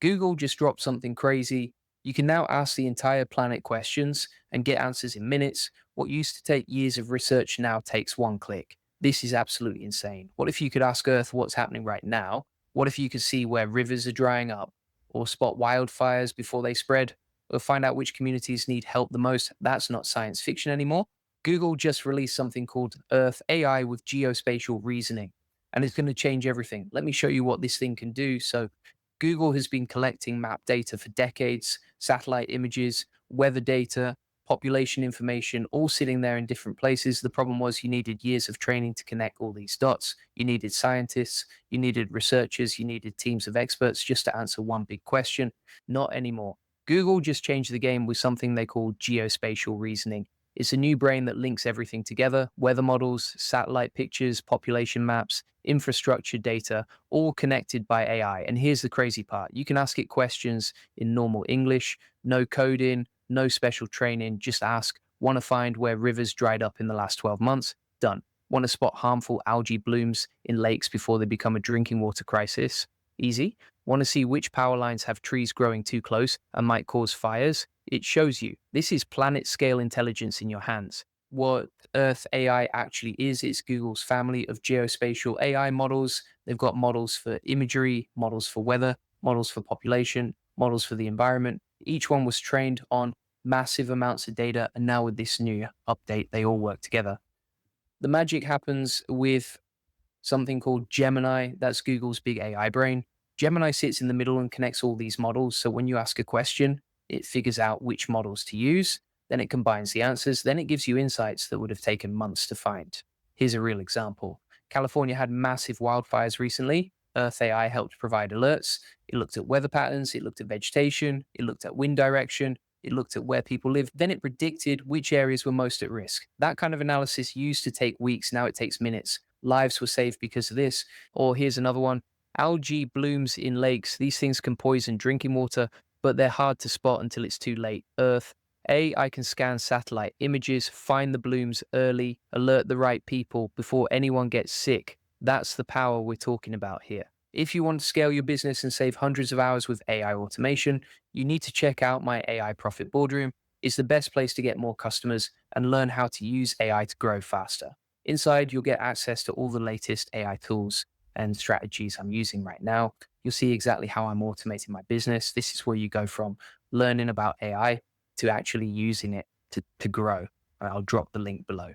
Google just dropped something crazy. You can now ask the entire planet questions and get answers in minutes. What used to take years of research now takes one click. This is absolutely insane. What if you could ask Earth what's happening right now? What if you could see where rivers are drying up, or spot wildfires before they spread, or find out which communities need help the most? That's not science fiction anymore. Google just released something called Earth AI with geospatial reasoning, and it's going to change everything. Let me show you what this thing can do. So, Google has been collecting map data for decades, satellite images, weather data, population information, all sitting there in different places. The problem was you needed years of training to connect all these dots. You needed scientists, you needed researchers, you needed teams of experts just to answer one big question. Not anymore. Google just changed the game with something they call geospatial reasoning. It's a new brain that links everything together: weather models, satellite pictures, population maps, infrastructure data, all connected by AI. And here's the crazy part: you can ask it questions in normal English, no coding, no special training. Just ask, want to find where rivers dried up in the last 12 months? Done. Want to spot harmful algae blooms in lakes before they become a drinking water crisis? Easy. Want to see which power lines have trees growing too close and might cause fires? It shows you. This is planet scale intelligence in your hands. What Earth AI actually is, it's Google's family of geospatial AI models. They've got models for imagery, models for weather, models for population, models for the environment. Each one was trained on massive amounts of data, and now with this new update, they all work together. The magic happens with something called Gemini. That's Google's big AI brain. Gemini sits in the middle and connects all these models. So when you ask a question, it figures out which models to use. Then it combines the answers. Then it gives you insights that would have taken months to find. Here's a real example. California had massive wildfires recently. Earth AI helped provide alerts. It looked at weather patterns. It looked at vegetation. It looked at wind direction. It looked at where people live. Then it predicted which areas were most at risk. That kind of analysis used to take weeks. Now it takes minutes. Lives were saved because of this. Or here's another one: algae blooms in lakes. These things can poison drinking water, but they're hard to spot until it's too late. Earth AI can scan satellite images, find the blooms early, alert the right people before anyone gets sick. That's the power we're talking about here. If you want to scale your business and save hundreds of hours with AI automation, you need to check out my AI Profit Boardroom. It's the best place to get more customers and learn how to use AI to grow faster. Inside, you'll get access to all the latest AI tools and strategies I'm using right now. You'll see exactly how I'm automating my business. This is where you go from learning about AI to actually using it to grow. I'll drop the link below.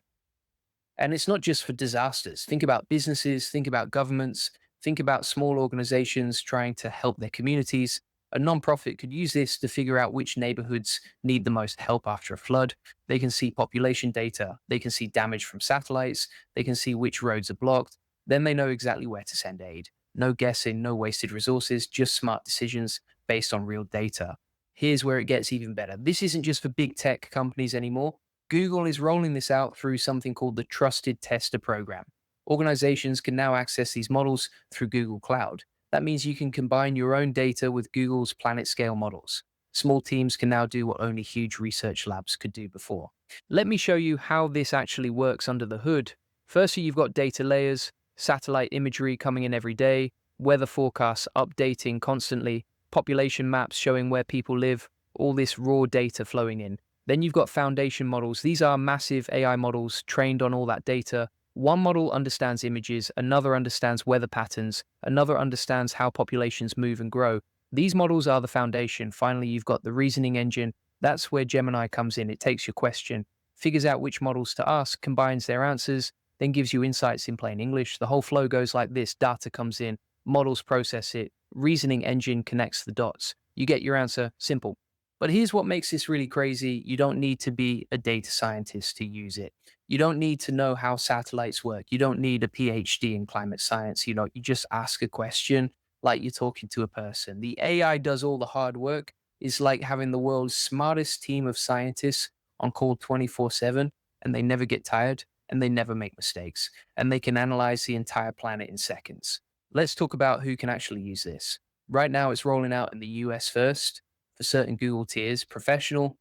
And it's not just for disasters. Think about businesses, think about governments, think about small organizations trying to help their communities. A nonprofit could use this to figure out which neighborhoods need the most help after a flood. They can see population data, they can see damage from satellites, they can see which roads are blocked. Then they know exactly where to send aid. No guessing, no wasted resources, just smart decisions based on real data. Here's where it gets even better. This isn't just for big tech companies anymore. Google is rolling this out through something called the Trusted Tester Program. Organizations can now access these models through Google Cloud. That means you can combine your own data with Google's planet scale models. Small teams can now do what only huge research labs could do before. Let me show you how this actually works under the hood. Firstly, you've got data layers, satellite imagery coming in every day, weather forecasts updating constantly, population maps showing where people live, all this raw data flowing in. Then you've got foundation models. These are massive AI models trained on all that data. One model understands images, another understands weather patterns, another understands how populations move and grow. These models are the foundation. Finally, you've got the reasoning engine. That's where Gemini comes in. It takes your question, figures out which models to ask, combines their answers, then gives you insights in plain English. The whole flow goes like this: data comes in, models process it, reasoning engine connects the dots. You get your answer, simple. But here's what makes this really crazy: you don't need to be a data scientist to use it. You don't need to know how satellites work. You don't need a PhD in climate science. You just ask a question like you're talking to a person. The AI does all the hard work. It's like having the world's smartest team of scientists on call 24/7, and they never get tired and they never make mistakes, and they can analyze the entire planet in seconds. Let's talk about who can actually use this. Right now, it's rolling out in the US first for certain Google tiers: professional,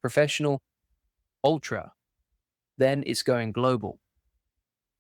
professional, ultra. Then it's going global.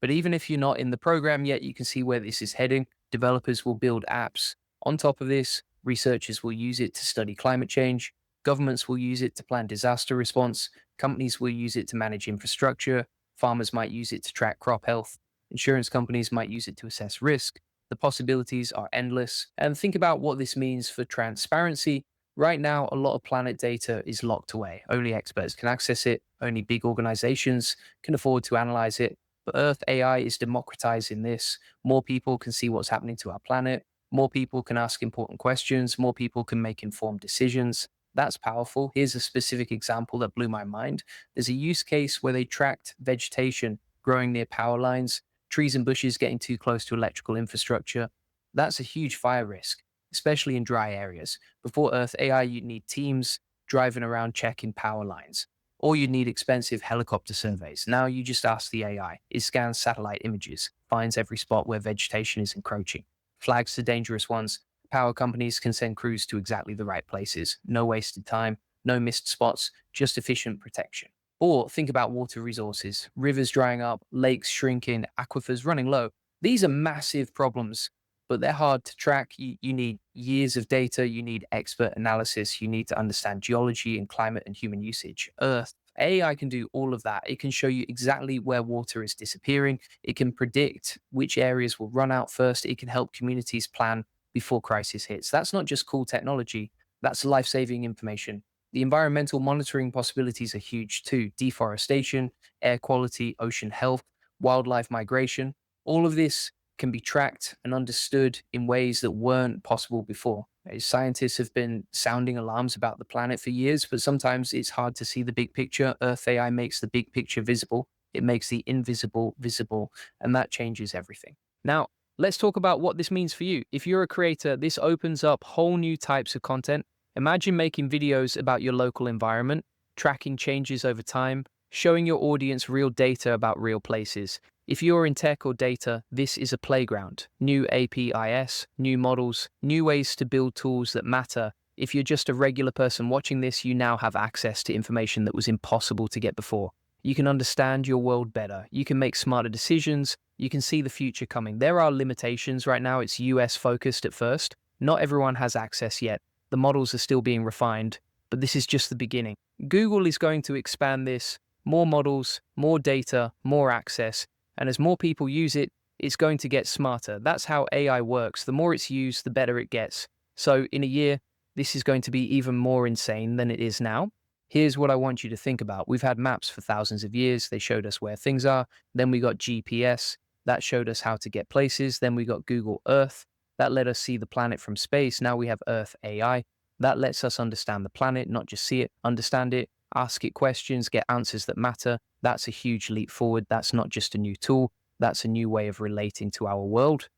But even if you're not in the program yet, you can see where this is heading. Developers will build apps on top of this, Researchers will use it to study climate change. Governments will use it to plan disaster response. Companies will use it to manage infrastructure. Farmers might use it to track crop health. Insurance companies might use it to assess risk. The possibilities are endless. And think about what this means for transparency. Right now, a lot of planet data is locked away. Only experts can access it, only big organizations can afford to analyze it. But Earth AI is democratizing this. More people can see what's happening to our planet. More people can ask important questions. More people can make informed decisions. That's powerful. Here's a specific example that blew my mind. There's a use case where they tracked vegetation growing near power lines, trees and bushes getting too close to electrical infrastructure. That's a huge fire risk, especially in dry areas. Before Earth AI, you'd need teams driving around checking power lines, or you'd need expensive helicopter surveys. Now you just ask the AI. It scans satellite images, finds every spot where vegetation is encroaching, flags the dangerous ones. Power companies can send crews to exactly the right places. No wasted time, no missed spots, just efficient protection. Or think about water resources, rivers drying up, lakes shrinking, aquifers running low. These are massive problems, but they're hard to track. You need years of data, you need expert analysis, you need to understand geology and climate and human usage. Earth, AI can do all of that. It can show you exactly where water is disappearing. It can predict which areas will run out first. It can help communities plan before crisis hits. That's not just cool technology, that's life saving information. The environmental monitoring possibilities are huge too: deforestation, air quality, ocean health, wildlife migration. All of this can be tracked and understood in ways that weren't possible before. Scientists have been sounding alarms about the planet for years, but sometimes it's hard to see the big picture. Earth AI makes the big picture visible, it makes the invisible visible, and that changes everything. Now, let's talk about what this means for you. If you're a creator, this opens up whole new types of content. Imagine making videos about your local environment, tracking changes over time, showing your audience real data about real places. If you're in tech or data, this is a playground. New APIs, new models, new ways to build tools that matter. If you're just a regular person watching this, you now have access to information that was impossible to get before. You can understand your world better. You can make smarter decisions. You can see the future coming. There are limitations right now. It's US focused at first. Not everyone has access yet. The models are still being refined, but this is just the beginning. Google is going to expand this. More models, more data, more access. And as more people use it, it's going to get smarter. That's how AI works. The more it's used, the better it gets. So in a year, this is going to be even more insane than it is now. Here's what I want you to think about. We've had maps for thousands of years. They showed us where things are. Then we got GPS. That showed us how to get places. Then we got Google Earth. That let us see the planet from space. Now we have Earth AI. That lets us understand the planet, not just see it, understand it, ask it questions, get answers that matter. That's a huge leap forward. That's not just a new tool. That's a new way of relating to our world.